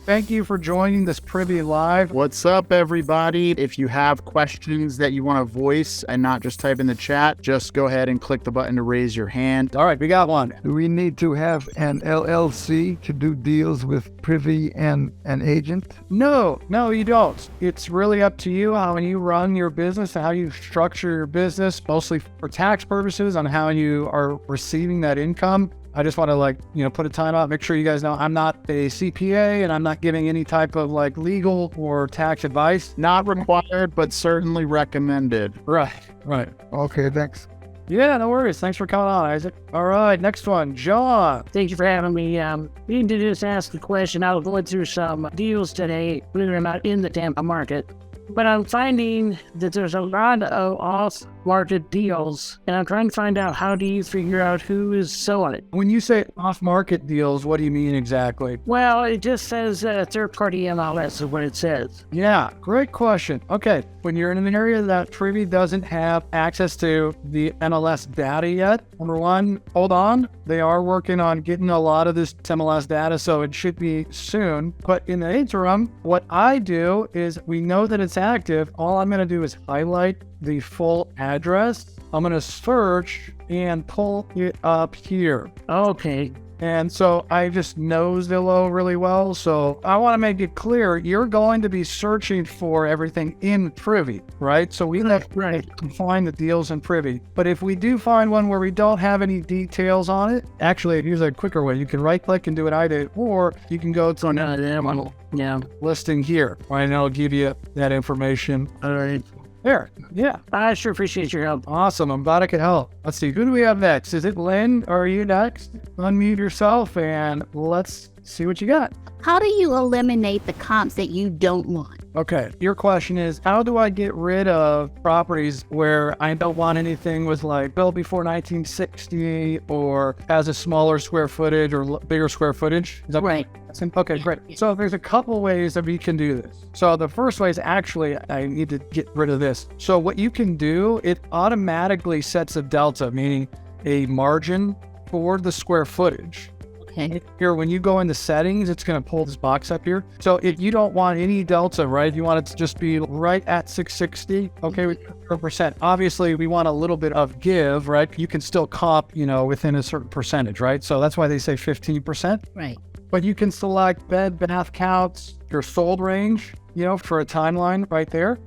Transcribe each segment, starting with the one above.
Thank you for joining this Privy Live. What's up, everybody? If you have questions that you want to voice and not just type in the chat, just go ahead and click the button to raise your hand. All right, we got one. Do we need to have an LLC to do deals with Privy and an agent? No, you don't. It's really up to you how you run your business and how you structure your business, mostly for tax purposes on how you are receiving that income. I just want to put a time out, make sure you guys know I'm not a CPA and I'm not giving any type of legal or tax advice. Not required, but certainly recommended. Right. Okay, thanks. Yeah, no worries. Thanks for coming on, Isaac. All right, next one, John. Thank you for having me. Need to just ask the question. I was going through some deals today, believe it or not, in the Tampa market. But I'm finding that there's a lot of off-market deals, and I'm trying to find out, how do you figure out who is selling it? When you say off-market deals, what do you mean exactly? Well, it just says third-party MLS is what it says. Yeah, great question. Okay, when you're in an area that Privy doesn't have access to the MLS data yet, number one, hold on. They are working on getting a lot of this MLS data, so it should be soon. But in the interim, what I do is, we know that it's active. All I'm going to do is highlight the full address. I'm going to search and pull it up here. Okay. And so I just know Zillow really well. So I want to make it clear, you're going to be searching for everything in Privy, right? So we have to find the deals in Privy. But if we do find one where we don't have any details on it, actually, here's a quicker way. You can right click and do what I did, or you can go to that listing here, right? And it'll give you that information. All right. There, yeah. I sure appreciate your help. Awesome, I'm glad I could help. Let's see, who do we have next? Is it Lynn? Are you next? Unmute yourself and let's see what you got. How do you eliminate the comps that you don't want? Okay, your question is, how do I get rid of properties where I don't want anything with built before 1960 or has a smaller square footage or bigger square footage? Is that right? Okay, great. So there's a couple ways that we can do this. So the first way is, actually, I need to get rid of this. So what you can do, it automatically sets a delta, meaning a margin for the square footage. Okay. Here, when you go into settings, it's going to pull this box up here. So if you don't want any delta, right? If you want it to just be right at 660, okay, with 0%. Obviously, we want a little bit of give, right? You can still comp, within a certain percentage, right? So that's why they say 15%. Right. But you can select bed, bath counts, your sold range, for a timeline right there,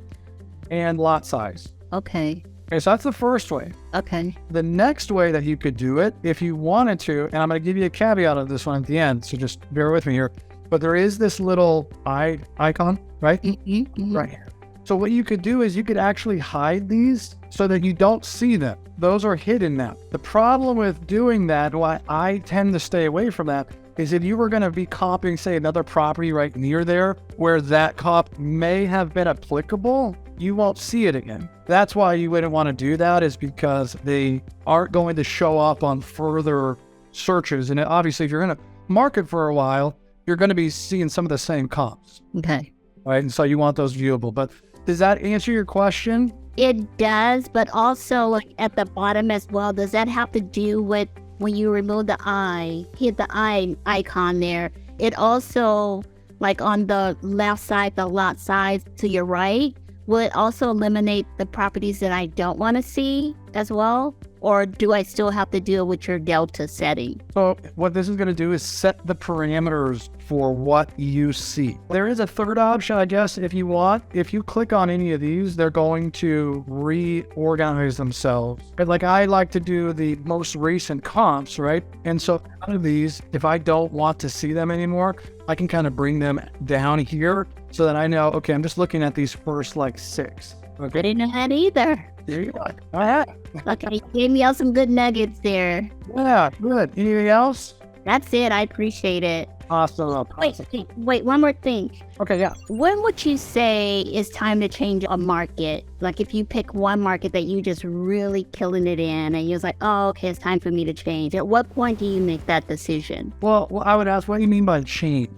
and lot size. Okay. Okay, so that's the first way. Okay. The next way that you could do it, if you wanted to, and I'm going to give you a caveat of this one at the end, so just bear with me here, but there is this little icon, right? Mm-hmm. Right here. So what you could do is you could actually hide these so that you don't see them. Those are hidden now. The problem with doing that, why I tend to stay away from that, is if you were going to be comping, say, another property right near there where that comp may have been applicable, you won't see it again. That's why you wouldn't want to do that, is because they aren't going to show up on further searches. And obviously, if you're in a market for a while, you're going to be seeing some of the same comps. Okay. Right? And so you want those viewable. But does that answer your question? It does, but also at the bottom as well, does that have to do with when you remove the eye, hit the eye icon there, it also, on the left side, the lot size to your right, will it also eliminate the properties that I don't want to see as well? Or do I still have to deal with your delta setting? So what this is going to do is set the parameters for what you see. There is a third option, I guess, if you want. If you click on any of these, they're going to reorganize themselves. But I like to do the most recent comps, right? And so out of these, if I don't want to see them anymore, I can kind of bring them down here so that I know, okay, I'm just looking at these first 6. Okay. I didn't know that either. There you go. All right. Okay, you gave me some good nuggets there. Yeah, good. Anything else? That's it. I appreciate it. Awesome. Wait, one more thing. Okay, yeah. When would you say it's time to change a market? If you pick one market that you just really killing it in and you're oh, okay, it's time for me to change. At what point do you make that decision? Well, I would ask, what do you mean by change?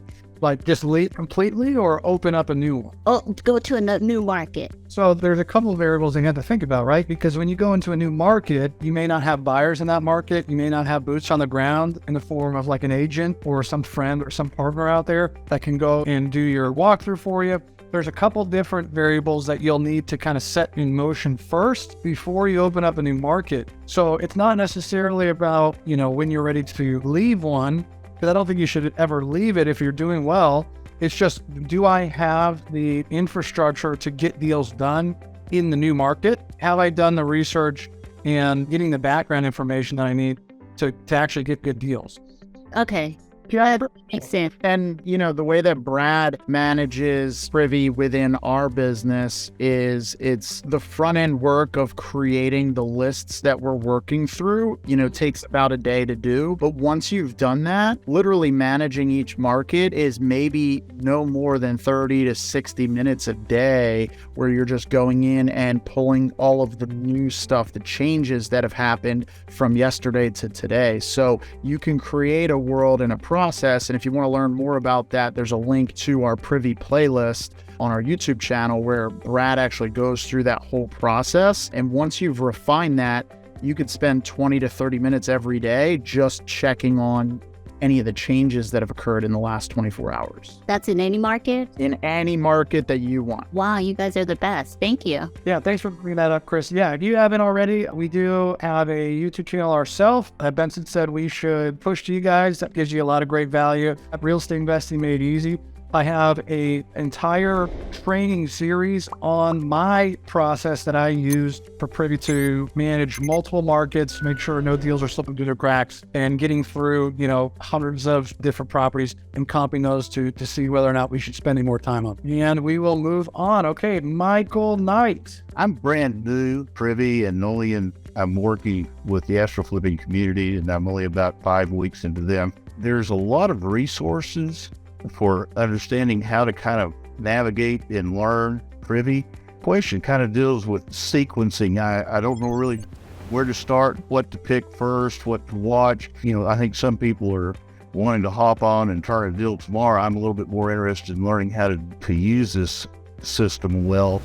Like just leave completely or open up a new one? Oh, go to a new market. So there's a couple of variables you have to think about, right? Because when you go into a new market, you may not have buyers in that market. You may not have boots on the ground in the form of like an agent or some friend or some partner out there that can go and do your walkthrough for you. There's a couple different variables that you'll need to kind of set in motion first before you open up a new market. So it's not necessarily about, when you're ready to leave one, because I don't think you should ever leave it if you're doing well. It's just, do I have the infrastructure to get deals done in the new market? Have I done the research and getting the background information that I need to actually get good deals? Okay. That makes sense. And, the way that Brad manages Privy within our business is it's the front end work of creating the lists that we're working through, takes about a day to do. But once you've done that, literally managing each market is maybe no more than 30 to 60 minutes a day where you're just going in and pulling all of the new stuff, the changes that have happened from yesterday to today. So you can create a world and a process. And if you want to learn more about that, there's a link to our Privy playlist on our YouTube channel where Brad actually goes through that whole process. And once you've refined that, you could spend 20 to 30 minutes every day just checking on any of the changes that have occurred in the last 24 hours. That's in any market? In any market that you want. Wow, you guys are the best. Thank you. Yeah, thanks for bringing that up, Chris. Yeah, if you haven't already, we do have a YouTube channel ourselves. Benson said we should push to you guys. That gives you a lot of great value. Real estate investing made easy. I have a entire training series on my process that I use for Privy to manage multiple markets, make sure no deals are slipping through the cracks, and getting through, hundreds of different properties and comping those to see whether or not we should spend any more time on them. And we will move on. Okay, Michael Knight. I'm brand new Privy and I'm working with the astro flipping community, and I'm only about 5 weeks into them. There's a lot of resources for understanding how to kind of navigate and learn Privy. Question kind of deals with sequencing. I don't know really where to start, what to pick first, what to watch. I think some people are wanting to hop on and turn a deal tomorrow. I'm a little bit more interested in learning how to use this system well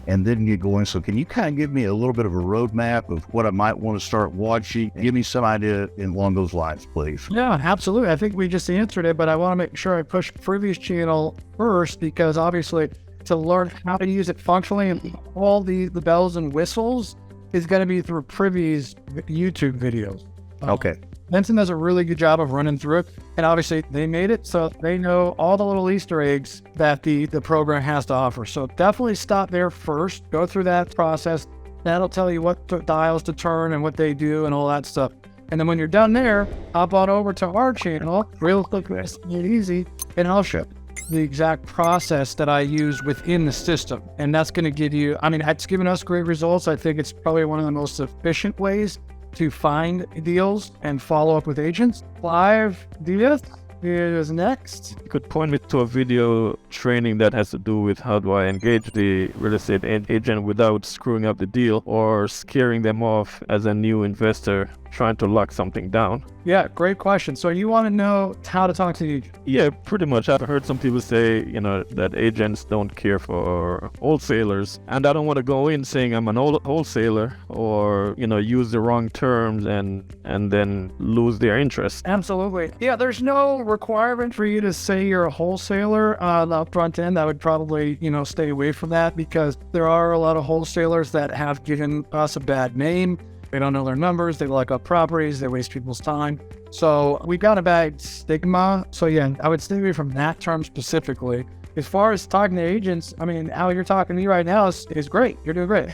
and then get going. So can you kind of give me a little bit of a roadmap of what I might want to start watching? Give me some idea along those lines, please. Yeah, absolutely. I think we just answered it, but I want to make sure I push Privy's channel first because obviously to learn how to use it functionally and all the bells and whistles is going to be through Privy's YouTube videos. Okay. Benson does a really good job of running through it. And obviously they made it so they know all the little Easter eggs that the program has to offer. So definitely stop there first, go through that process. That'll tell you what dials to turn and what they do and all that stuff. And then when you're done there, hop on over to our channel, Real Estate Made Easy, and I'll show the exact process that I use within the system. And that's going to give you, it's given us great results. I think it's probably one of the most efficient ways to find deals and follow up with agents. Clive Diaz is next. You could point me to a video training that has to do with how do I engage the real estate agent without screwing up the deal or scaring them off as a new investor trying to lock something down. Yeah, great question. So you want to know how to talk to the agent? Yeah, pretty much. I've heard some people say, that agents don't care for wholesalers. And I don't want to go in saying I'm an wholesaler or, use the wrong terms and then lose their interest. Absolutely. Yeah, there's no requirement for you to say you're a wholesaler on the front end. I would probably, stay away from that because there are a lot of wholesalers that have given us a bad name. They don't know their numbers, they lock up properties, they waste people's time. So we've got a bad stigma. So yeah, I would stay away from that term specifically. As far as talking to agents, how you're talking to me right now is great. You're doing great.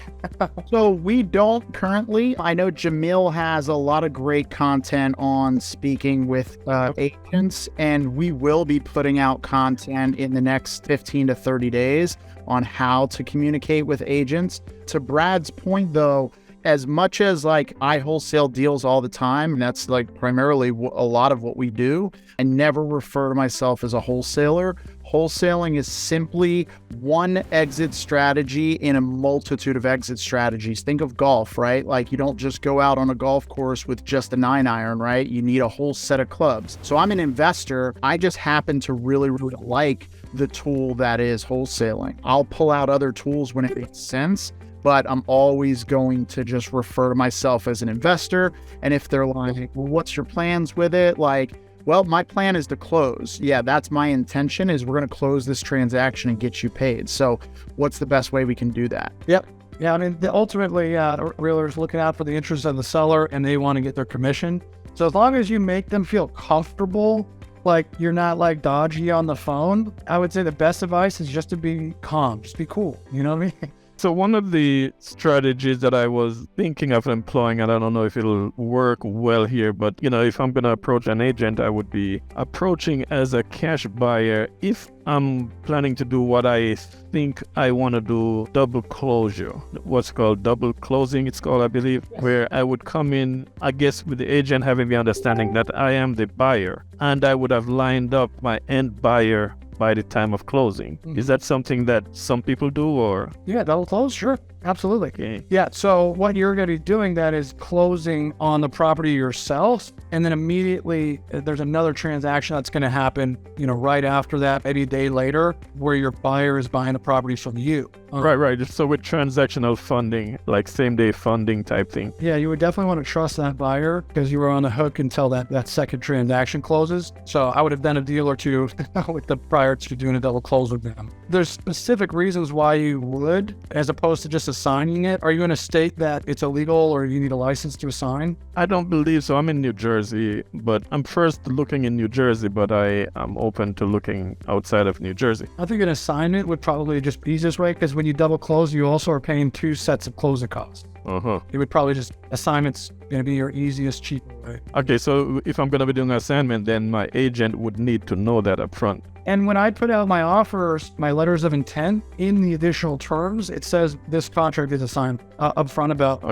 So we don't currently. I know Jamil has a lot of great content on speaking with agents, and we will be putting out content in the next 15 to 30 days on how to communicate with agents. To Brad's point though, as much as I wholesale deals all the time, and that's primarily a lot of what we do, I never refer to myself as a wholesaler. Wholesaling is simply one exit strategy in a multitude of exit strategies. Think of golf, right? Like you don't just go out on a golf course with just a 9-iron, right? You need a whole set of clubs. So I'm an investor. I just happen to really like the tool that is wholesaling. I'll pull out other tools when it makes sense, but I'm always going to just refer to myself as an investor. And if they're like, well, what's your plans with it? Like, well, my plan is to close. Yeah, that's my intention, is we're going to close this transaction and get you paid. So what's the best way we can do that? Yep. Yeah, I mean, ultimately, realtors looking out for the interests of the seller and they want to get their commission. So as long as you make them feel comfortable, like you're not like dodgy on the phone, I would say the best advice is just to be calm, just be cool. You know what I mean? So one of the strategies that I was thinking of employing, and I don't know if it'll work well here, but if I'm going to approach an agent, I would be approaching as a cash buyer if I'm planning to do what I think I want to do, double closure, what's called double closing, it's called, I believe, where I would come in, I guess, with the agent having the understanding that I am the buyer, and I would have lined up my end buyer by the time of closing. Is that something that some people do, or? Yeah, double close, sure. Absolutely. Okay. Yeah, so what you're going to be doing that is closing on the property yourself, and then immediately there's another transaction that's going to happen, right after that, maybe a day later, where your buyer is buying the property from you. Right. So with transactional funding, like same day funding type thing. Yeah, you would definitely want to trust that buyer because you were on the hook until that second transaction closes. So I would have done a deal or two with the prior to doing a double close with them. There's specific reasons why you would, as opposed to just assigning it. Are you in a state that it's illegal or you need a license to assign? I don't believe so. I'm in New Jersey, but I'm first looking in New Jersey, but I am open to looking outside of New Jersey. I think an assignment would probably just be the easiest way, because when you double close, you also are paying 2 sets of closing costs. It would probably just, assignment's going to be your easiest, cheap way. Okay, so if I'm going to be doing an assignment, then my agent would need to know that up front. And when I put out my offers, my letters of intent, in the additional terms, it says this contract is assigned up front about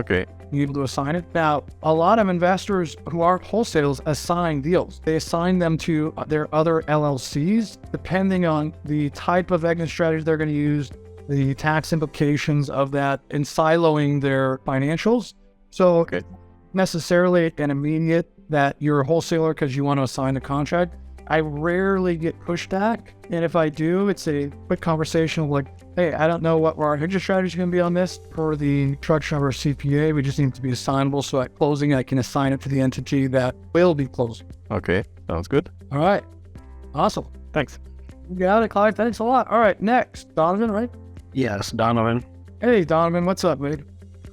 you able to assign it. Now, a lot of investors who aren't wholesalers assign deals. They assign them to their other LLCs, depending on the type of exit strategy they're going to use, the tax implications of that, and siloing their financials. So necessarily an immediate that you're a wholesaler because you want to assign the contract. I rarely get pushback, and if I do, it's a quick conversation like, hey, I don't know what our exit strategy is going to be on this. Per the instruction of our CPA, we just need to be assignable, so at closing, I can assign it to the entity that will be closing. Okay, sounds good. All right, awesome. Thanks. You got it, Clyde. Thanks a lot. All right, next, Donovan, right? Yes, Donovan. Hey, Donovan, what's up, mate?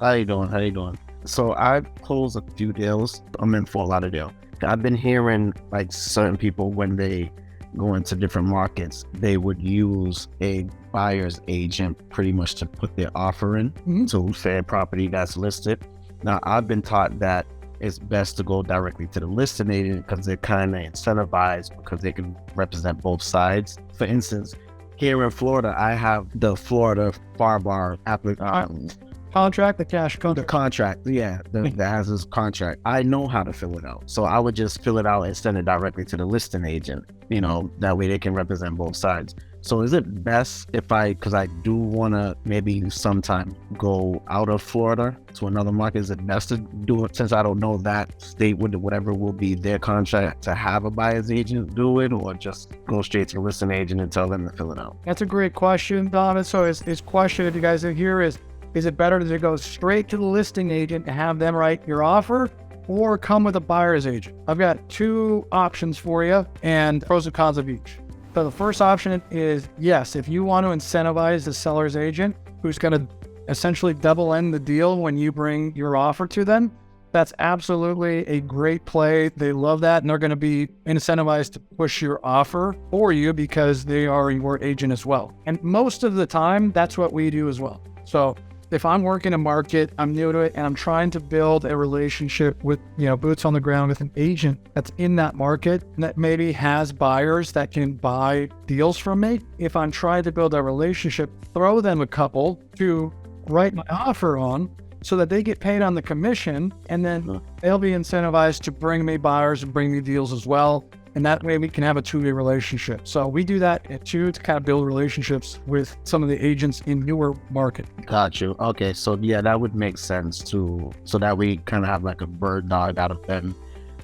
How you doing? So I closed a few deals. I'm in Fort Lauderdale. I've been hearing like certain people, when they go into different markets, they would use a buyer's agent pretty much to put their offer in to fair property that's listed. Now, I've been taught that it's best to go directly to the listing agent because they're kind of incentivized because they can represent both sides. For instance, here in Florida, I have the Florida FAR bar application. Contract, the cash contract. The contract, that has this contract. I know how to fill it out. So I would just fill it out and send it directly to the listing agent, that way they can represent both sides. So is it best because I do want to maybe sometime go out of Florida to another market, is it best to do it, since I don't know that state, whatever will be their contract, to have a buyer's agent do it, or just go straight to the listing agent and tell them to fill it out? That's a great question, Donovan. So his question, if you guys are here, is it better to go straight to the listing agent and have them write your offer, or come with a buyer's agent? I've got 2 options for you and pros and cons of each. So the first option is, yes, if you want to incentivize the seller's agent, who's going to essentially double end the deal when you bring your offer to them, that's absolutely a great play. They love that, and they're going to be incentivized to push your offer for you because they are your agent as well. And most of the time, that's what we do as well. So if I'm working a market, I'm new to it, and I'm trying to build a relationship with, boots on the ground with an agent that's in that market and that maybe has buyers that can buy deals from me. If I'm trying to build a relationship, throw them a couple to write my offer on so that they get paid on the commission, and then they'll be incentivized to bring me buyers and bring me deals as well. And that way we can have a two-way relationship. So we do that too, to kind of build relationships with some of the agents in newer market. Got you. Okay, so yeah, that would make sense too. So that we kind of have like a bird dog out of them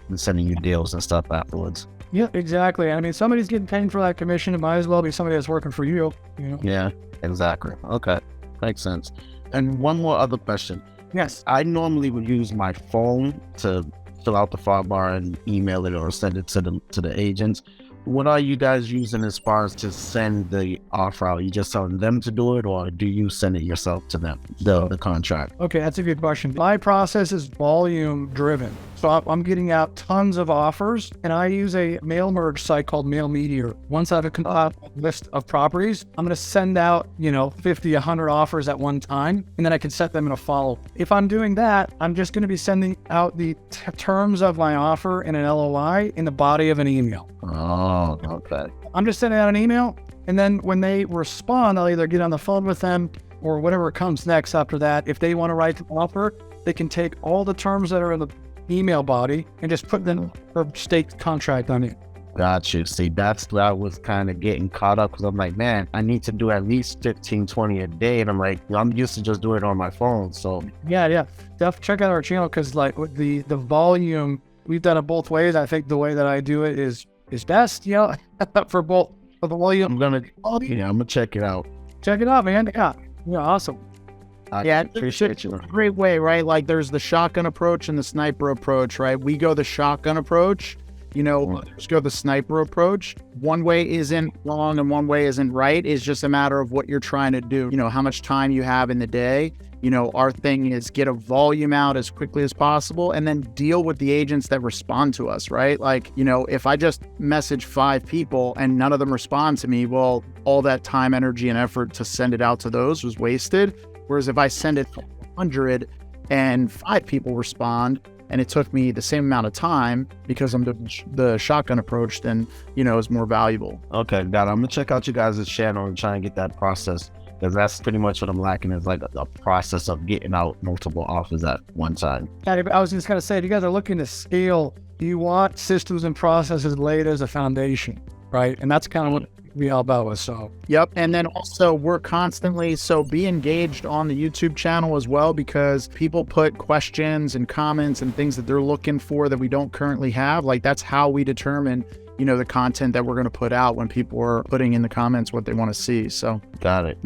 and sending you deals and stuff afterwards. Yeah, exactly. I mean, somebody's getting paid for that commission. It might as well be somebody that's working for you, you know? Yeah, exactly. Okay, makes sense. And one more other question. Yes. I normally would use my phone to fill out the file bar and email it or send it to the agents. What are you guys using as far as to send the offer out? You just telling them to do it, or do you send it yourself to them, the contract? Okay, that's a good question. My process is volume driven. So I'm getting out tons of offers, and I use a mail merge site called Mail Meteor. Once I have a list of properties, I'm going to send out, 50, 100 offers at one time, and then I can set them in a follow. If I'm doing that, I'm just going to be sending out the terms of my offer in an LOI in the body of an email. Oh, okay. I'm just sending out an email, and then when they respond, I'll either get on the phone with them or whatever comes next after that. If they want to write the offer, they can take all the terms that are in the email body and just put them for state contract on it. Got you. See, that's where I was kind of getting caught up, because I'm like, man, I need to do at least 15, 20 a day. And I'm like, I'm used to just doing it on my phone. So Yeah. Check out our channel, because like with the volume, we've done it both ways. I think the way that I do it is best, for the volume. I'm gonna check it out. Check it out, man. Yeah, awesome. I Yeah, appreciate you. Great way, right? Like there's the shotgun approach and the sniper approach, right? We go the shotgun approach, others go the sniper approach. One way isn't wrong and one way isn't right. It's just a matter of what you're trying to do, how much time you have in the day. Our thing is get a volume out as quickly as possible and then deal with the agents that respond to us, right? Like, if I just message 5 people and none of them respond to me, well, all that time, energy, and effort to send it out to those was wasted. Whereas if I send it to 100 and 5 people respond, and it took me the same amount of time because I'm doing the shotgun approach, then, is more valuable. Okay, got it. I'm gonna check out you guys' channel and try and get that process, because that's pretty much what I'm lacking, is like a process of getting out multiple offers at one time. I was just going to say, if you guys are looking to scale, you want systems and processes laid as a foundation, right? And that's kind of what we all about with. So Yep. And then also we're constantly, so be engaged on the YouTube channel as well, because people put questions and comments and things that they're looking for that we don't currently have. Like that's how we determine, the content that we're going to put out when people are putting in the comments what they want to see. So Got it.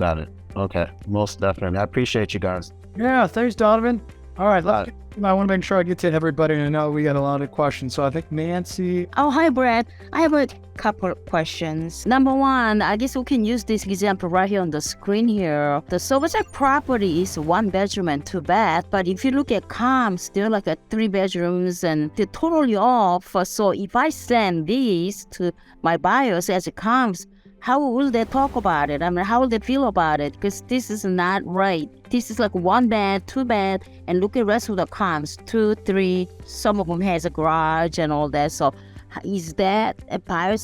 Okay, most definitely. I appreciate you guys. yeah, thanks, Donovan. All right, I want to make sure I get to everybody, and I know we got a lot of questions. So I think Nancy. Oh, hi, Brad. I have a couple of questions. Number one, I guess we can use this example right here on the screen here. The Silverjack property is 1 bedroom and 2 bath, but if you look at comps, they're like 3 bedrooms and they're totally off. So if I send these to my buyers as it comes, how will they talk about it? I mean, how will they feel about it? Because this is not right. This is like 1 bed, 2 bed, and look at the rest of the comps, 2, 3. Some of them has a garage and all that. So is that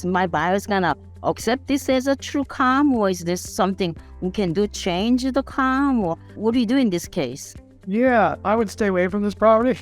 my buyers gonna accept this as a true comp, or is this something we can do, change the comp, or what do you do in this case? Yeah, I would stay away from this property.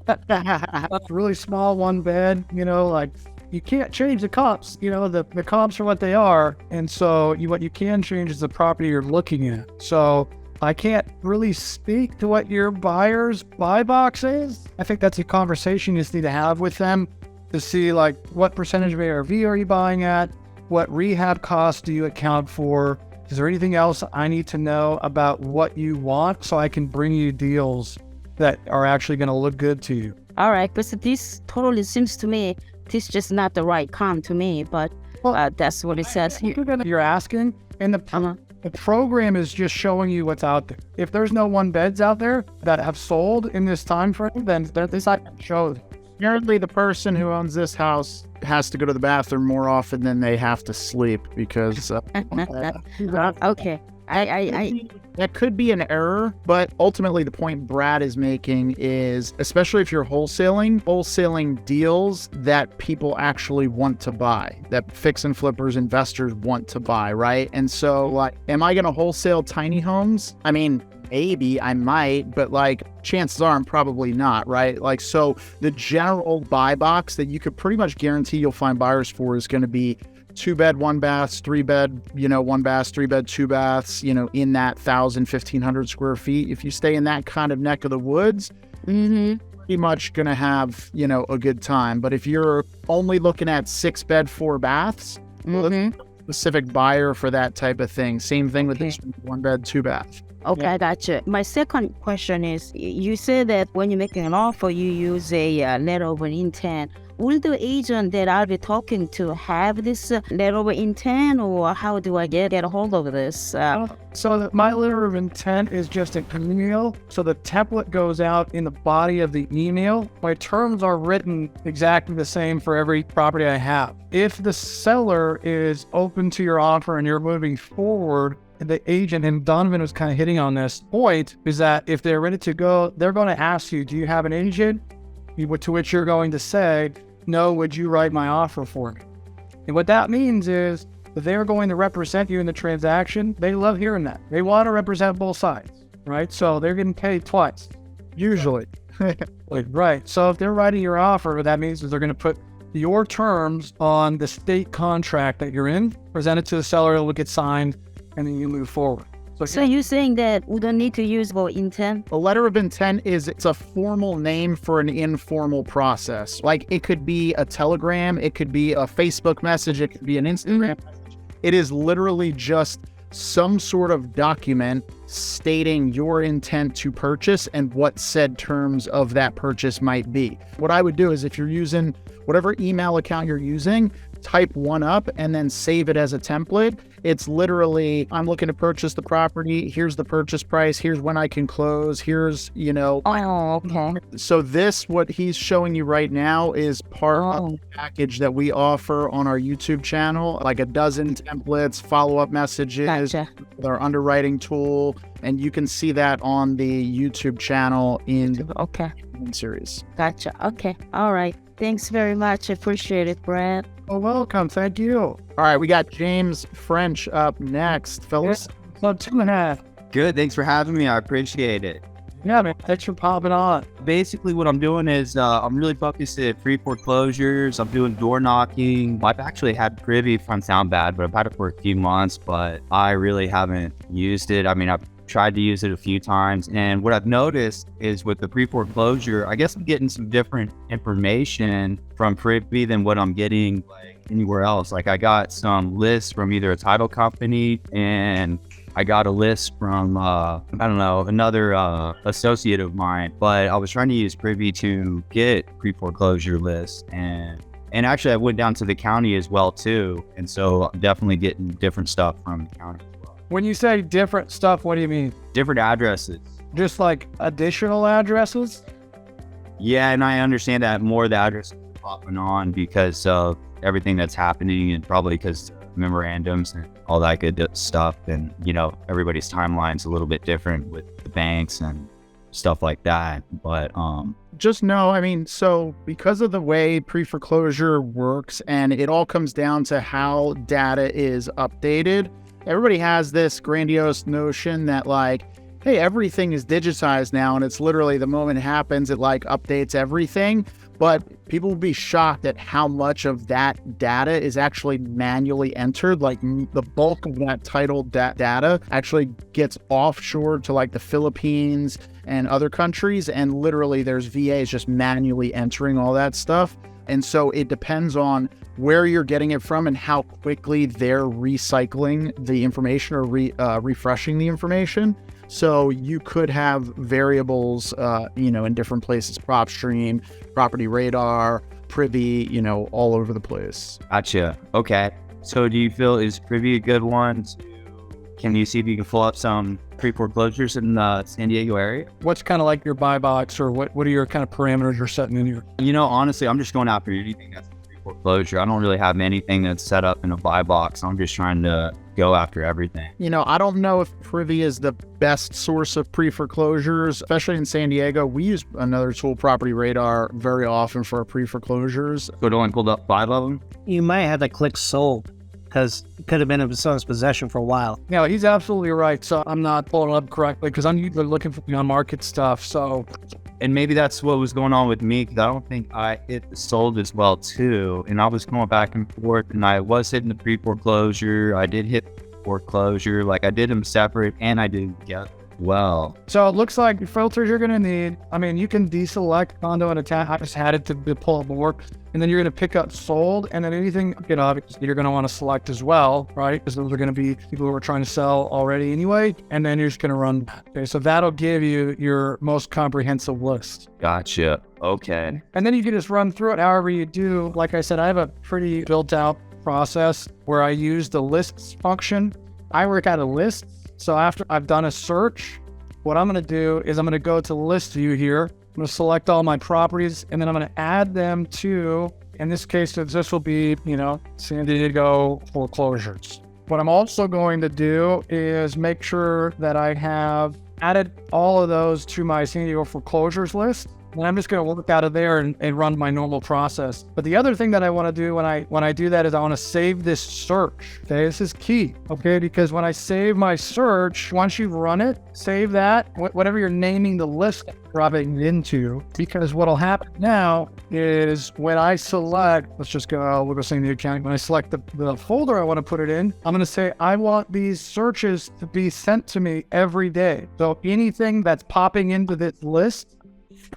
That's really small, 1 bed, like you can't change the comps, the comps are what they are. And so what you can change is the property you're looking at. So I can't really speak to what your buyer's buy box is. I think that's a conversation you just need to have with them to see like what percentage of ARV are you buying at? What rehab costs do you account for? Is there anything else I need to know about what you want so I can bring you deals that are actually going to look good to you? All right, because this totally seems to me, this is just not the right comp to me, but that's what it says here. You're asking, and the program is just showing you what's out there. If there's no 1 beds out there that have sold in this time frame, then this I can show them. apparently the person who owns this house has to go to the bathroom more often than they have to sleep because Okay. I that could be an error, but ultimately the point Brad is making is, especially if you're wholesaling deals that people actually want to buy, that fix and flippers, investors want to buy, right? And so like, am I going to wholesale tiny homes? I mean, maybe I might, but like chances are I'm probably not, right? Like, so the general buy box that you could pretty much guarantee you'll find buyers for is going to be 2-bed, 1-bath, 3-bed, 1-bath, 3-bed, 2-baths, in that 1,000-1,500 square feet. If you stay in that kind of neck of the woods, pretty much going to have, a good time. But if you're only looking at 6-bed, 4-baths, specific buyer for that type of thing. Same thing with this 1-bed, 2-bath. Okay, I gotcha. My second question is, you said that when you're making an offer, you use a letter of intent. Will the agent that I'll be talking to have this letter of intent, or how do I get a hold of this? My letter of intent is just an email. So the template goes out in the body of the email. My terms are written exactly the same for every property I have. If the seller is open to your offer and you're moving forward, the agent, and Donovan was kind of hitting on this point, is that if they're ready to go, they're going to ask you, do you have an agent? To which you're going to say, no, would you write my offer for me? And what that means is they're going to represent you in the transaction. They love hearing that. They want to represent both sides, right? So they're getting paid twice, usually. Right. So if they're writing your offer, what that means is they're going to put your terms on the state contract that you're in, present it to the seller, it will get signed, and then you move forward. So you're saying that we don't need to use for intent? A letter of intent it's a formal name for an informal process. Like, it could be a telegram, it could be a Facebook message, it could be an Instagram message. It is literally just some sort of document stating your intent to purchase and what said terms of that purchase might be. What I would do is, if you're using whatever email account you're using, type one up and then save it as a template. It's literally, I'm looking to purchase the property. Here's the purchase price. Here's when I can close. Here's, Oh, okay. So what he's showing you right now is part of the package that we offer on our YouTube channel, like a dozen templates, follow-up messages, with our underwriting tool. And you can see that on the YouTube channel in series. Gotcha. Okay. All right. Thanks very much. I appreciate it, Brad. Oh, welcome. Thank you. All right, we got James French up next, fellas. Club 2.5. Good. Thanks for having me. I appreciate it. Yeah, man. Thanks for popping on. Basically, what I'm doing is I'm really focused at pre-foreclosures. I'm doing door knocking. I've actually had Privy, if I sound bad, but I've had it for a few months, but I really haven't used it. I mean, I've tried to use it a few times, and what I've noticed is with the pre-foreclosure, I guess I'm getting some different information from Privy than what I'm getting like anywhere else. Like, I got some lists from either a title company, and I got a list from another associate of mine, but I was trying to use Privy to get pre-foreclosure lists, and actually I went down to the county as well too, and so I'm definitely getting different stuff from the county. When you say different stuff, what do you mean? Different addresses. Just like additional addresses? Yeah, and I understand that more of the addresses are popping on because of everything that's happening, and probably because memorandums and all that good stuff. And, everybody's timeline's a little bit different with the banks and stuff like that. But just know, so because of the way pre-foreclosure works, and it all comes down to how data is updated, everybody has this grandiose notion that, like, hey, everything is digitized now, and it's literally the moment it happens, it like updates everything. But people will be shocked at how much of that data is actually manually entered. Like, the bulk of that title data actually gets offshore to like the Philippines and other countries, and literally there's VAs just manually entering all that stuff. And so it depends on where you're getting it from and how quickly they're recycling the information or refreshing the information. So you could have variables, in different places, PropStream, Property Radar, Privy, all over the place. Gotcha. Okay. So do you feel, is Privy a good one? Can you see if you can pull up some pre-foreclosures in the San Diego area? What's kind of like your buy box, or what are your kind of parameters you're setting in here? Honestly, I'm just going after anything that's pre-foreclosure. I don't really have anything that's set up in a buy box. I'm just trying to go after everything. I don't know if Privy is the best source of pre-foreclosures, especially in San Diego. We use another tool, Property Radar, very often for our pre-foreclosures. So it only pulled up 5 of them? You might have to click sold. because it could have been in someone's possession for a while. Yeah, he's absolutely right. So I'm not pulling it up correctly because I'm usually looking for on-market stuff. So, And maybe that's what was going on with me, because I don't think I hit the sold as well too. And I was going back and forth, and I was hitting the pre-foreclosure. I did hit foreclosure, like I did them separate, and I did get well. So it looks like the filters you're going to need. I mean, you can deselect condo and attach. I just had it to pull up more. And then you're going to pick up sold, and then anything, obviously you're going to want to select as well, right? Because those are going to be people who are trying to sell already anyway. And then you're just going to run that. Okay, so that'll give you your most comprehensive list. Gotcha. Okay. And then you can just run through it however you do. Like I said, I have a pretty built out process where I use the lists function. I work out of lists. So after I've done a search, what I'm going to do is I'm going to go to list view here. I'm going to select all my properties, and then I'm going to add them to, in this case, this will be, San Diego foreclosures. What I'm also going to do is make sure that I have added all of those to my San Diego foreclosures list. And I'm just going to work out of there and run my normal process. But the other thing that I want to do when I do that is I want to save this search. Okay, this is key. Okay, because when I save my search, once you run it, save that, whatever you're naming the list dropping into. Because what'll happen now is when I select, let's just go, we'll go San Diego County. When I select the folder I want to put it in, I'm going to say I want these searches to be sent to me every day. So anything that's popping into this list,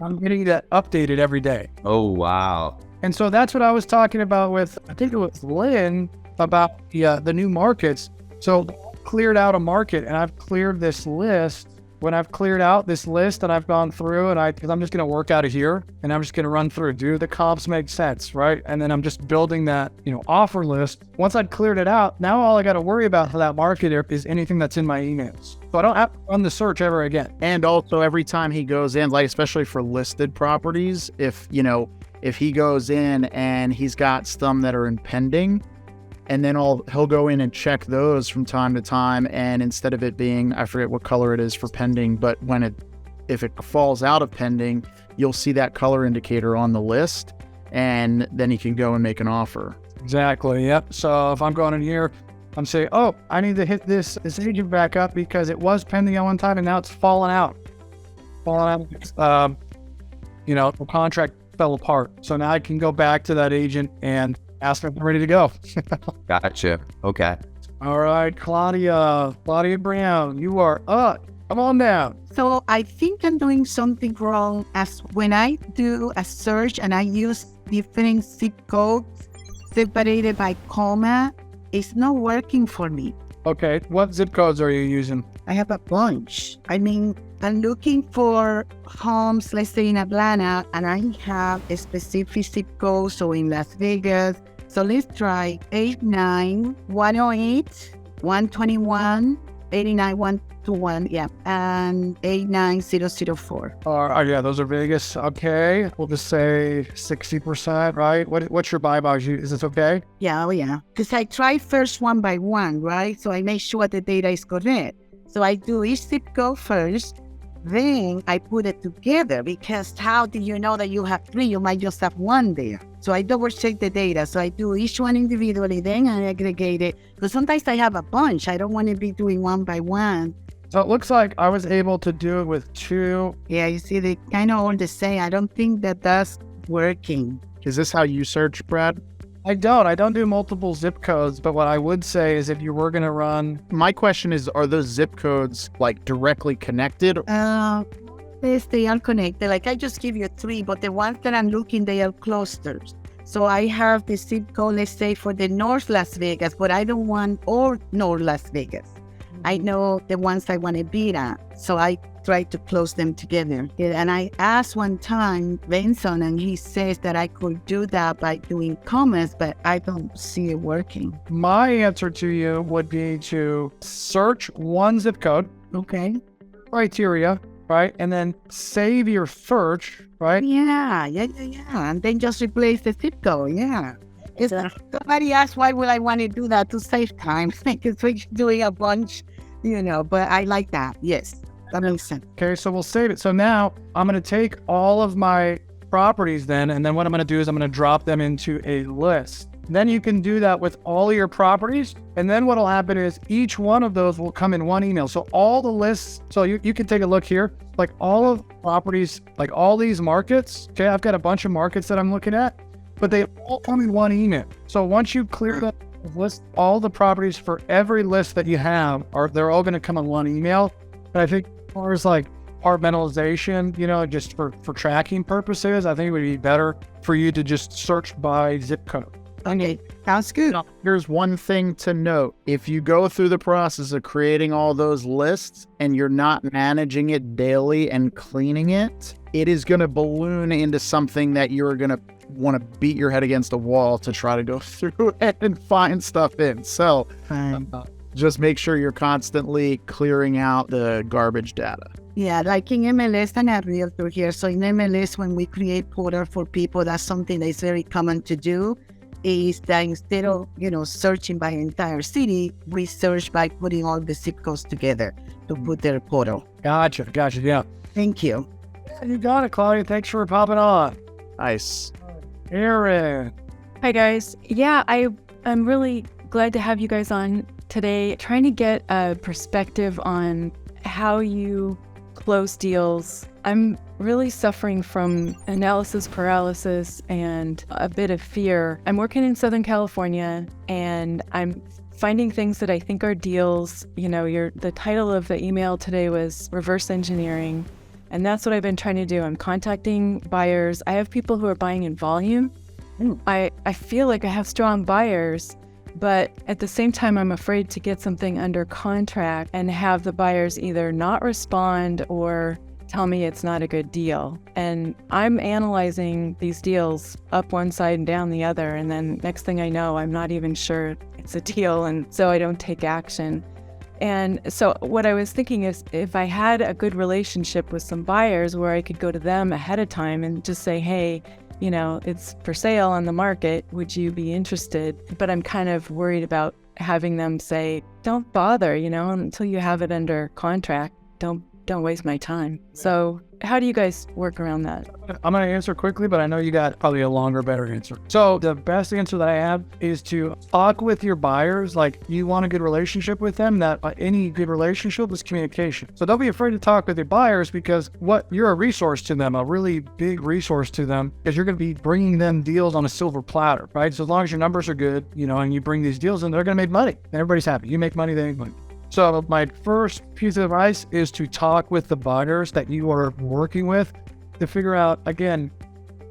I'm getting that updated every day. Oh, wow. And so that's what I was talking about with, I think it was Lynn, about the new markets. So cleared out a market, and I've cleared this list. When I've cleared out this list and I've gone through and because I'm just going to work out of here and I'm just going to run through, do the comps make sense, right? And then I'm just building that, offer list. Once I've cleared it out, now all I got to worry about for that market is anything that's in my emails. So I don't have to run the search ever again. And also every time he goes in, like especially for listed properties, if he goes in and he's got some that are in pending, and then he'll go in and check those from time to time. And instead of it being, I forget what color it is for pending, but if it falls out of pending, you'll see that color indicator on the list, and then he can go and make an offer. Exactly. Yep. So if I'm going in here, I'm saying, oh, I need to hit this agent back up because it was pending at one time and now it's fallen out. The contract fell apart. So now I can go back to that agent and ask them if they're ready to go. Gotcha. Okay. All right, Claudia Brown, you are up. Come on down. So I think I'm doing something wrong as when I do a search and I use different zip codes separated by comma, it's not working for me. Okay, what zip codes are you using? I have a bunch. I mean, I'm looking for homes, let's say in Atlanta, and I have a specific zip code, so in Las Vegas. So let's try 89, 108, 121, 89, 121, yeah, and 89004. Yeah, those are Vegas. Okay, we'll just say 60%, right? What's your buy box? Is this okay? Yeah, because I try first one by one, right? So I make sure the data is correct. So I do each zip code first, then I put it together, because how do you know that you have three? You might just have one there. So I double check the data. So I do each one individually, then I aggregate it. Because sometimes I have a bunch. I don't want to be doing one by one. So it looks like I was able to do it with two. Yeah, you see, they kind of all the same. I don't think that's working. Is this how you search, Brad? I don't do multiple zip codes, but what I would say is if you were going to run... My question is, are those zip codes like directly connected? Yes, they are connected. Like I just give you three, but the ones that I'm looking, they are clusters. So I have the zip code, let's say for the North Las Vegas, but I don't want all North Las Vegas. I know the ones I want to be at. So I try to close them together. And I asked one time Benson, and he says that I could do that by doing commas, but I don't see it working. My answer to you would be to search one zip code. Okay. Criteria, right? And then save your search, right? Yeah. And then just replace the zip code, yeah. Somebody asked why would I want to do that to save time, because we're doing a bunch, but I like that, yes. That makes sense. Okay, so we'll save it. So now I'm going to take all of my properties then, and then what I'm going to do is I'm going to drop them into a list. Then you can do that with all of your properties. And then what'll happen is each one of those will come in one email. So all the lists, so you can take a look here, like all of the properties, like all these markets. Okay, I've got a bunch of markets that I'm looking at, but they all come in one email. So once you clear the list, all the properties for every list that you have they're all going to come in one email. And I think as far as like compartmentalization, just for tracking purposes, I think it would be better for you to just search by zip code. Okay, sounds good. Here's one thing to note. If you go through the process of creating all those lists and you're not managing it daily and cleaning it, it is going to balloon into something that you're going to want to beat your head against a wall to try to go through it and find stuff in. So just make sure you're constantly clearing out the garbage data. Yeah, like in MLS, and a realtor here. So in MLS, when we create portal for people, that's something that is very common to do. Is that instead of searching by entire city, we search by putting all the zip codes together to put their portal. Gotcha. Yeah. Thank you. You got it, Claudia. Thanks for popping on. Nice. Aaron. Hi guys. Yeah, I'm really glad to have you guys on today, trying to get a perspective on how you close deals. I'm really suffering from analysis paralysis and a bit of fear. I'm working in Southern California and I'm finding things that I think are deals. The title of the email today was reverse engineering. And that's what I've been trying to do. I'm contacting buyers. I have people who are buying in volume. I feel like I have strong buyers, but at the same time, I'm afraid to get something under contract and have the buyers either not respond or tell me it's not a good deal. And I'm analyzing these deals up one side and down the other. And then next thing I know, I'm not even sure it's a deal. And so I don't take action. And so what I was thinking is if I had a good relationship with some buyers where I could go to them ahead of time and just say, hey, it's for sale on the market. Would you be interested? But I'm kind of worried about having them say, don't bother, until you have it under contract. Don't waste my time. So how do you guys work around that? I'm going to answer quickly, but I know you got probably a longer, better answer. So the best answer that I have is to talk with your buyers. Like you want a good relationship with them, that any good relationship is communication. So don't be afraid to talk with your buyers because you're a resource to them, a really big resource to them, because you're going to be bringing them deals on a silver platter, right? So as long as your numbers are good, and you bring these deals in, they're going to make money. Everybody's happy. You make money, they make money. So my first piece of advice is to talk with the buyers that you are working with to figure out, again,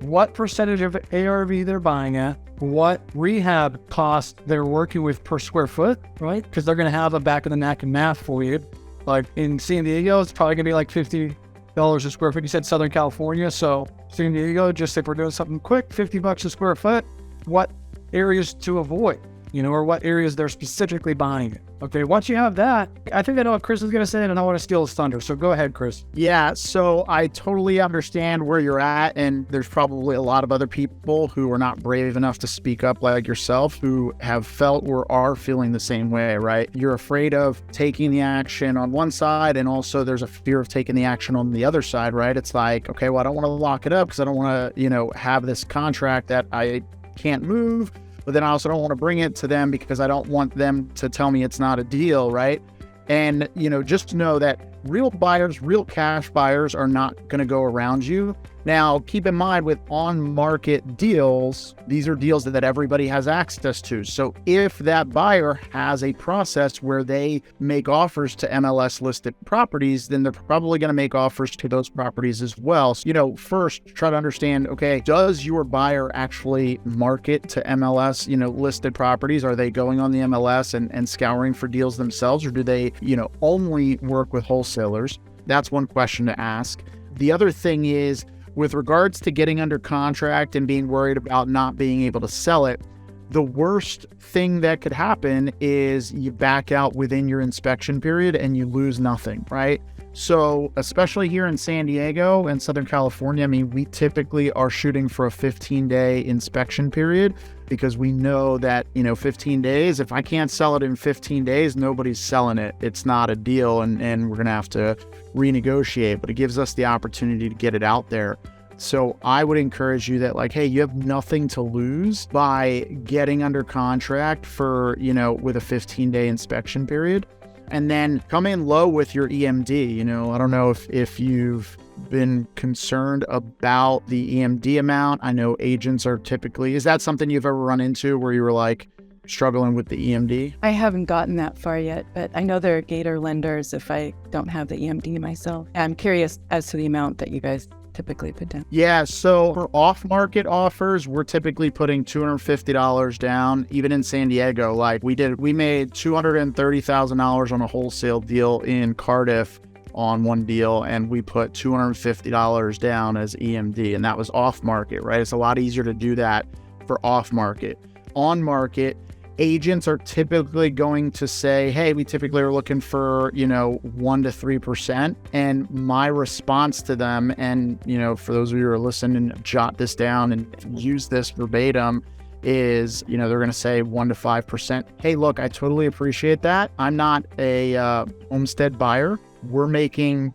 what percentage of ARV they're buying at, what rehab cost they're working with per square foot, right? Because they're going to have a back of the napkin math for you. Like in San Diego, it's probably going to be like $50 a square foot. You said Southern California. So San Diego, just if we're doing something quick, $50 a square foot, what areas to avoid, or what areas they're specifically buying it. Okay, once you have that, I think I know what Chris is going to say, and I don't want to steal his thunder. So go ahead, Chris. Yeah, so I totally understand where you're at, and there's probably a lot of other people who are not brave enough to speak up like yourself who have felt or are feeling the same way, right? You're afraid of taking the action on one side, and also there's a fear of taking the action on the other side, right? It's like, okay, well, I don't want to lock it up because I don't want to, have this contract that I can't move. But then I also don't want to bring it to them because I don't want them to tell me it's not a deal, right? And, just know that real buyers, real cash buyers are not going to go around you. Now, keep in mind with on-market deals, these are deals that everybody has access to. So if that buyer has a process where they make offers to MLS-listed properties, then they're probably going to make offers to those properties as well. So, first, try to understand, okay, does your buyer actually market to MLS, listed properties? Are they going on the MLS and scouring for deals themselves, or do they, only work with wholesalers? That's one question to ask. The other thing is, with regards to getting under contract and being worried about not being able to sell it, the worst thing that could happen is you back out within your inspection period and you lose nothing, right? So especially here in San Diego and Southern California, we typically are shooting for a 15-day inspection period because we know that, 15 days, if I can't sell it in 15 days, nobody's selling it. It's not a deal and we're going to have to renegotiate, but it gives us the opportunity to get it out there. So I would encourage you that like, hey, you have nothing to lose by getting under contract for, with a 15-day inspection period. And then come in low with your EMD. I don't know if you've been concerned about the EMD amount. I know agents are typically, is that something you've ever run into where you were like struggling with the EMD? I haven't gotten that far yet, but I know there are gator lenders if I don't have the EMD myself. I'm curious as to the amount that you guys typically put down. Yeah, so for off-market offers, we're typically putting $250 down. Even in San Diego, like we made $230,000 on a wholesale deal in Cardiff on one deal, and we put $250 down as EMD, and that was off-market, right? It's a lot easier to do that for off-market. On-market, agents are typically going to say, hey, we typically are looking for, 1 to 3%. And my response to them, and, for those of you who are listening, jot this down and use this verbatim, is, they're going to say 1 to 5%. Hey, look, I totally appreciate that. I'm not a homestead buyer. We're making,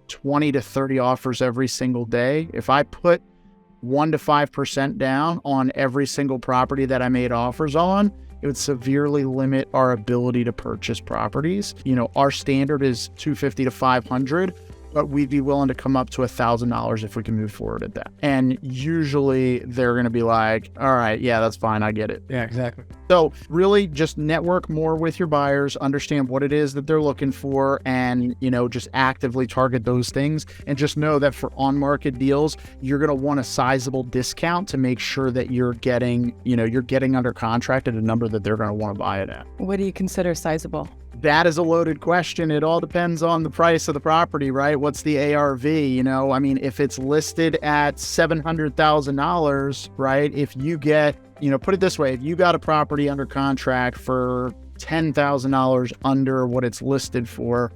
20 to 30 offers every single day. If I put 1 to 5% down on every single property that I made offers on, it would severely limit our ability to purchase properties. Our standard is $250 to $500, but we'd be willing to come up to $1,000 if we can move forward at that. And usually they're going to be like, all right, yeah, that's fine. I get it. Yeah, exactly. So really just network more with your buyers, understand what it is that they're looking for, and, just actively target those things. And just know that for on-market deals, you're going to want a sizable discount to make sure that you're getting under contract at a number that they're going to want to buy it at. What do you consider sizable? That is a loaded question. It all depends on the price of the property, right? What's the ARV? If it's listed at $700,000, right? If you get, put it this way, if you got a property under contract for $10,000 under what it's listed for,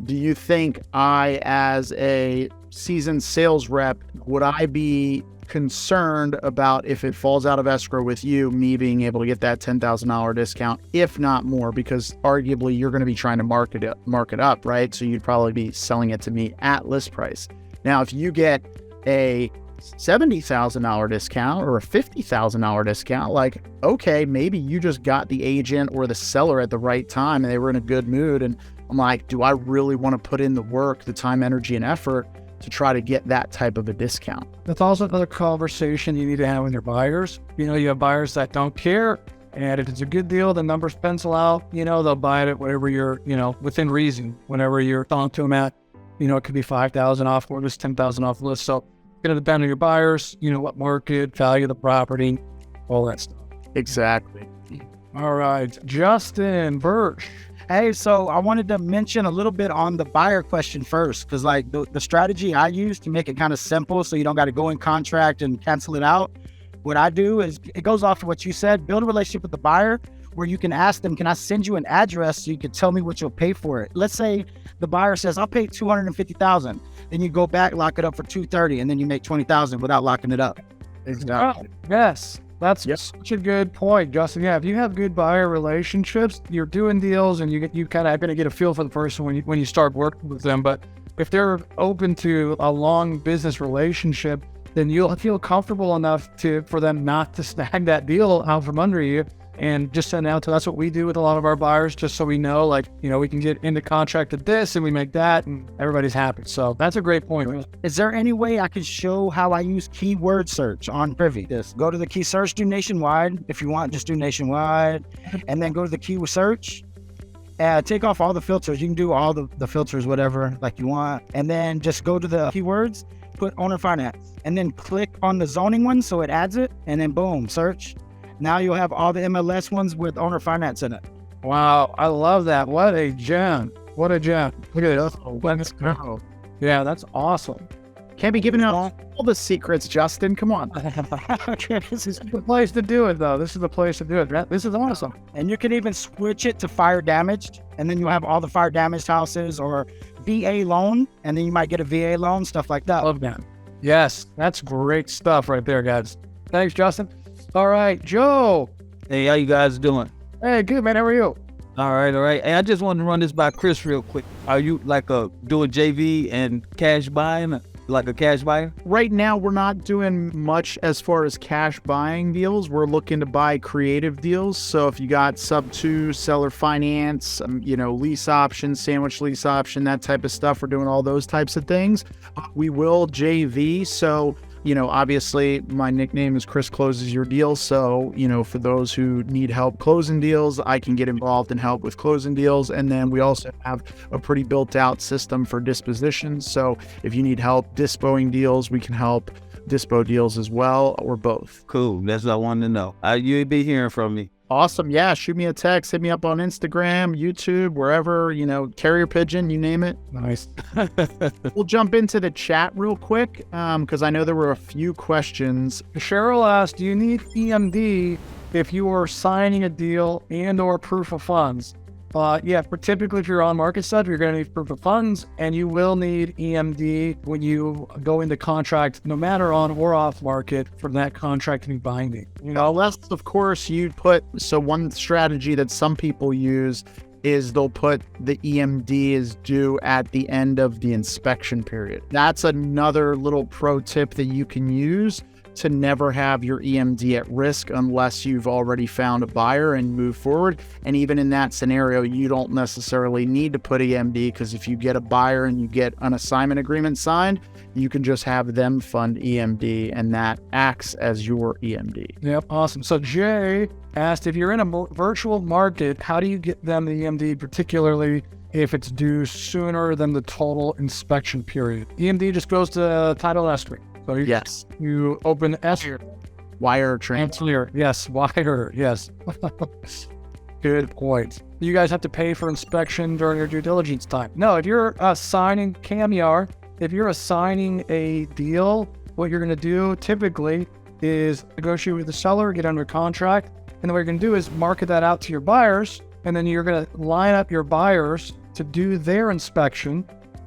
do you think I, as a seasoned sales rep, would I be concerned about if it falls out of escrow with you, me being able to get that $10,000 discount, if not more, because arguably you're going to be trying to mark it up, right? So you'd probably be selling it to me at list price. Now, if you get a $70,000 discount or a $50,000 discount, like, okay, maybe you just got the agent or the seller at the right time and they were in a good mood. And I'm like, do I really want to put in the work, the time, energy, and effort to try to get that type of a discount? That's also another conversation you need to have with your buyers. You have buyers that don't care, and if it's a good deal, the numbers pencil out, they'll buy it at whatever you're, within reason, whenever you're talking to them at, it could be 5,000 off or list, 10,000 off list. So it's going to depend on your buyers, what market, value of the property, all that stuff. Exactly. All right, Justin Birch. Hey, so I wanted to mention a little bit on the buyer question first, because like the strategy I use to make it kind of simple so you don't got to go in contract and cancel it out. What I do is, it goes off of what you said, build a relationship with the buyer where you can ask them, can I send you an address so you can tell me what you'll pay for it? Let's say the buyer says, I'll pay $250,000. Then you go back, lock it up for $230,000, and then you make $20,000 without locking it up. Exactly. Oh, yes. That's such a good point, Justin. Yeah, if you have good buyer relationships, you're doing deals, and you kind of are going to get a feel for the person when you start working with them. But if they're open to a long business relationship, then you'll feel comfortable enough for them not to snag that deal out from under you and just send out to. That's what we do with a lot of our buyers, just so we know, we can get into contract at this and we make that and everybody's happy. So that's a great point. Is there any way I could show how I use keyword search on Privy? Just go to the key search, do nationwide. If you want, just do nationwide, and then go to the keyword search. Take off all the filters. You can do all the filters, whatever, like you want. And then just go to the keywords, put owner finance, and then click on the zoning one so it adds it, and then boom, search. Now you'll have all the MLS ones with owner finance in it. Wow, I love that. What a gem. What a gem. Look at this. Let's go. Yeah, that's awesome. Can't be giving out all the secrets, Justin. Come on. This is the place to do it, though. This is the place to do it. This is awesome. And you can even switch it to fire damaged, and then you'll have all the fire damaged houses, or VA loan, and then you might get a VA loan, stuff like that. Love that. Yes, that's great stuff right there, guys. Thanks, Justin. All right, Joe. Hey, how you guys doing? Hey, good, man. How are you? All right. Hey, I just wanted to run this by Chris real quick. Are you doing JV and cash buying? like a cash buyer? Right now, we're not doing much as far as cash buying deals. We're looking to buy creative deals. So if you got sub-2, seller finance, lease option, sandwich lease option, that type of stuff, we're doing all those types of things. We will JV. So obviously my nickname is Chris Closes Your Deals. So, for those who need help closing deals, I can get involved and help with closing deals. And then we also have a pretty built out system for dispositions. So if you need help dispoing deals, we can help dispo deals as well, or both. Cool. That's what I wanted to know. You'll be hearing from me. Awesome. Yeah. Shoot me a text, hit me up on Instagram, YouTube, wherever, carrier pigeon, you name it. Nice. We'll jump into the chat real quick because I know there were a few questions. Cheryl asked, do you need EMD if you are signing a deal and or proof of funds? Typically if you're on market side, you're going to need proof of funds, and you will need EMD when you go into contract, no matter on or off market, for that contract to be binding. Unless, of course, so one strategy that some people use is they'll put the EMD is due at the end of the inspection period. That's another little pro tip that you can use to never have your EMD at risk unless you've already found a buyer and move forward. And even in that scenario, you don't necessarily need to put EMD, because if you get a buyer and you get an assignment agreement signed, you can just have them fund EMD, and that acts as your EMD. Yep, awesome. So Jay asked, if you're in a virtual market, how do you get them the EMD, particularly if it's due sooner than the total inspection period? EMD just goes to title escrow. So you open wire transfer. Yes, wire. Yes. Good point. You guys have to pay for inspection during your due diligence time. No, if you're assigning if you're assigning a deal, what you're going to do typically is negotiate with the seller, get under contract, and then what you're going to do is market that out to your buyers, and then you're going to line up your buyers to do their inspection.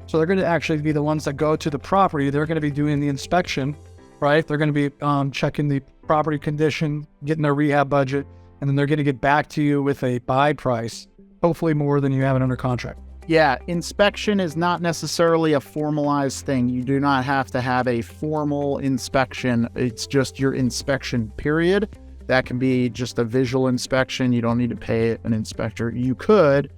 So they're going to actually be the ones that go to the property. They're going to be doing the inspection, right? They're going to be checking the property condition, getting their rehab budget, and then they're going to get back to you with a buy price, hopefully more than you have it under contract. Yeah, inspection is not necessarily a formalized thing. You do not have to have a formal inspection. It's just your inspection period. That can be just a visual inspection. You don't need to pay an inspector. You could,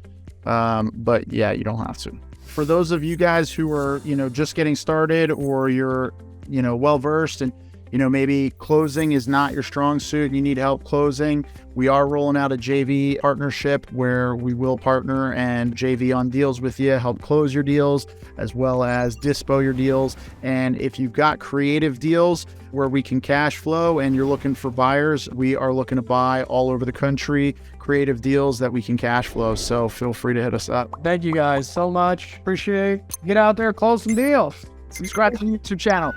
but yeah, you don't have to. For those of you guys who are, just getting started, or you're, well-versed and, maybe closing is not your strong suit and you need help closing, we are rolling out a JV partnership where we will partner and JV on deals with you, help close your deals, as well as dispo your deals. And if you've got creative deals where we can cash flow and you're looking for buyers, we are looking to buy all over the country creative deals that we can cash flow. So feel free to hit us up. Thank you guys so much. Appreciate it. Get out there, close some deals. Subscribe to the YouTube channel.